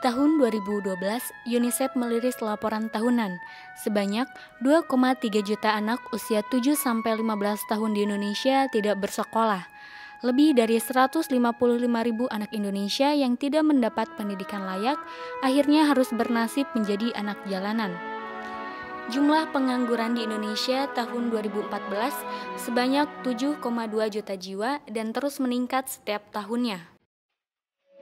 Di tahun 2012, UNICEF merilis laporan tahunan. Sebanyak 2,3 juta anak usia 7-15 tahun di Indonesia tidak bersekolah. Lebih dari 155.000 anak Indonesia yang tidak mendapat pendidikan layak akhirnya harus bernasib menjadi anak jalanan. Jumlah pengangguran di Indonesia tahun 2014 sebanyak 7,2 juta jiwa dan terus meningkat setiap tahunnya.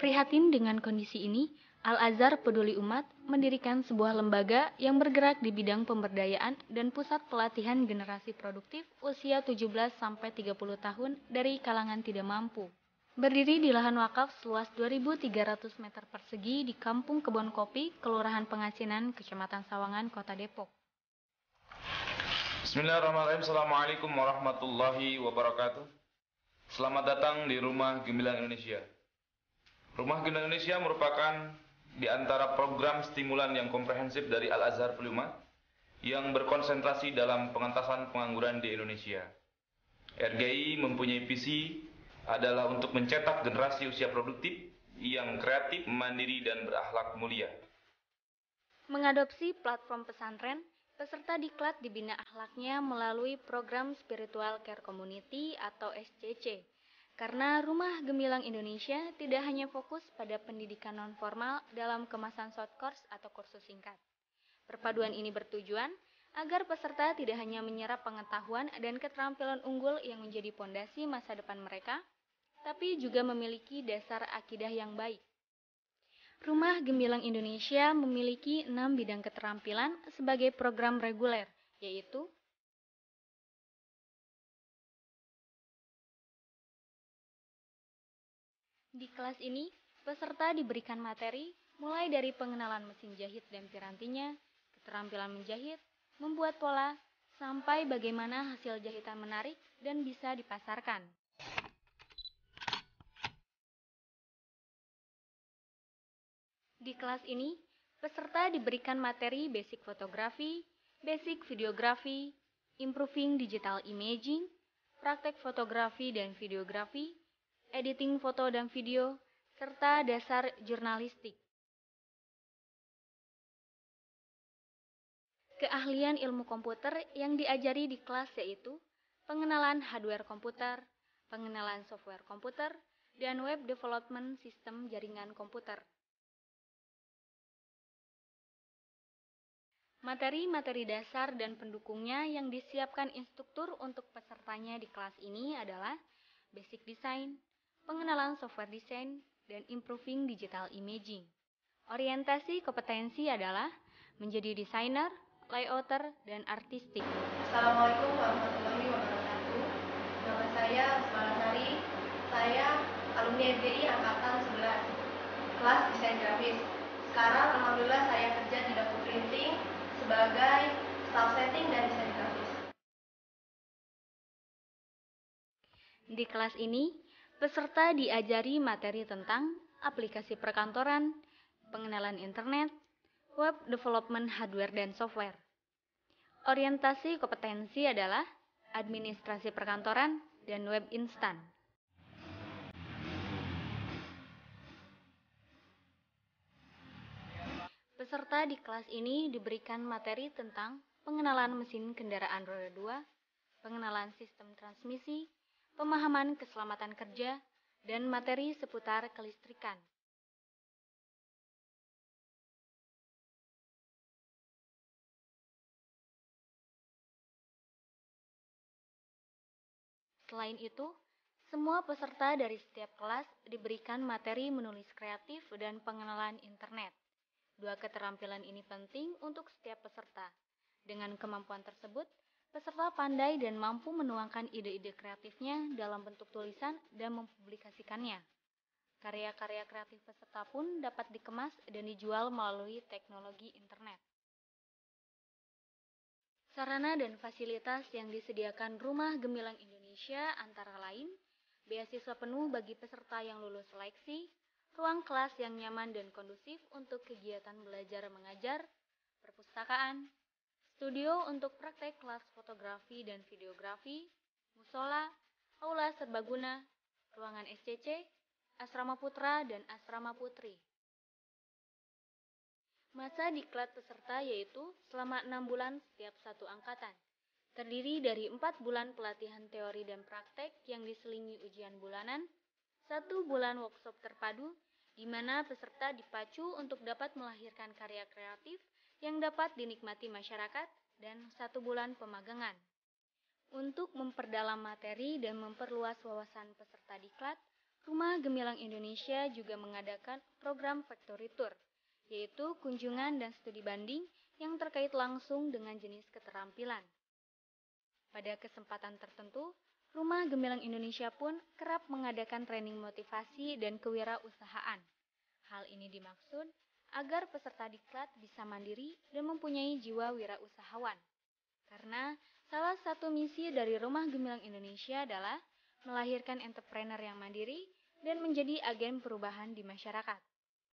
Prihatin dengan kondisi ini, Al-Azhar Peduli Umat mendirikan sebuah lembaga yang bergerak di bidang pemberdayaan dan pusat pelatihan generasi produktif usia 17-30 tahun dari kalangan tidak mampu. Berdiri di lahan wakaf seluas 2.300 meter persegi di Kampung Kebon Kopi, Kelurahan Pengasinan, Kecamatan Sawangan, Kota Depok. Bismillahirrahmanirrahim. Assalamualaikum warahmatullahi wabarakatuh. Selamat datang di Rumah Gemilang Indonesia. Rumah Gemilang Indonesia merupakan di antara program stimulan yang komprehensif dari Al-Azhar Peduli Umat yang berkonsentrasi dalam pengentasan pengangguran di Indonesia. RGI mempunyai visi adalah untuk mencetak generasi usia produktif yang kreatif, mandiri, dan berakhlak mulia. Mengadopsi platform pesantren, peserta diklat dibina akhlaknya melalui program Spiritual Care Community atau SCC. Karena Rumah Gemilang Indonesia tidak hanya fokus pada pendidikan non-formal dalam kemasan short course atau kursus singkat. Perpaduan ini bertujuan agar peserta tidak hanya menyerap pengetahuan dan keterampilan unggul yang menjadi pondasi masa depan mereka, tapi juga memiliki dasar akidah yang baik. Rumah Gemilang Indonesia memiliki 6 bidang keterampilan sebagai program reguler, yaitu di kelas ini, peserta diberikan materi mulai dari pengenalan mesin jahit dan pirantinya, keterampilan menjahit, membuat pola, sampai bagaimana hasil jahitan menarik dan bisa dipasarkan. Di kelas ini, peserta diberikan materi basic fotografi, basic videografi, improving digital imaging, praktek fotografi dan videografi, editing foto dan video, serta dasar jurnalistik. Keahlian ilmu komputer yang diajari di kelas yaitu pengenalan hardware komputer, pengenalan software komputer, dan web development sistem jaringan komputer. Materi-materi dasar dan pendukungnya yang disiapkan instruktur untuk pesertanya di kelas ini adalah basic design, pengenalan software design, dan improving digital imaging. Orientasi kompetensi adalah menjadi desainer, layouter, dan artistik. Assalamualaikum warahmatullahi wabarakatuh. Nama saya Usmana Sari. Saya alumni FGI Angkatan 11, kelas desain grafis. Sekarang alhamdulillah saya kerja di Dapur Printing sebagai staff setting dan desain grafis. Di kelas ini, peserta diajari materi tentang aplikasi perkantoran, pengenalan internet, web development hardware dan software. Orientasi kompetensi adalah administrasi perkantoran dan web instan. Peserta di kelas ini diberikan materi tentang pengenalan mesin kendaraan roda 2, pengenalan sistem transmisi, pemahaman keselamatan kerja, dan materi seputar kelistrikan. Selain itu, semua peserta dari setiap kelas diberikan materi menulis kreatif dan pengenalan internet. Dua keterampilan ini penting untuk setiap peserta. Dengan kemampuan tersebut, peserta pandai dan mampu menuangkan ide-ide kreatifnya dalam bentuk tulisan dan mempublikasikannya. Karya-karya kreatif peserta pun dapat dikemas dan dijual melalui teknologi internet. Sarana dan fasilitas yang disediakan Rumah Gemilang Indonesia antara lain beasiswa penuh bagi peserta yang lulus seleksi, ruang kelas yang nyaman dan kondusif untuk kegiatan belajar mengajar, perpustakaan, studio untuk praktek kelas fotografi dan videografi, musola, aula serbaguna, ruangan SCC, asrama putra dan asrama putri. Masa diklat peserta yaitu selama 6 bulan setiap satu angkatan. Terdiri dari 4 bulan pelatihan teori dan praktek yang diselingi ujian bulanan, 1 bulan workshop terpadu, di mana peserta dipacu untuk dapat melahirkan karya kreatif yang dapat dinikmati masyarakat, dan 1 bulan pemagangan. Untuk memperdalam materi dan memperluas wawasan peserta diklat, Rumah Gemilang Indonesia juga mengadakan program Factory Tour, yaitu kunjungan dan studi banding yang terkait langsung dengan jenis keterampilan. Pada kesempatan tertentu, Rumah Gemilang Indonesia pun kerap mengadakan training motivasi dan kewirausahaan. Hal ini dimaksud agar peserta diklat bisa mandiri dan mempunyai jiwa wirausahawan. Karena salah satu misi dari Rumah Gemilang Indonesia adalah melahirkan entrepreneur yang mandiri dan menjadi agen perubahan di masyarakat.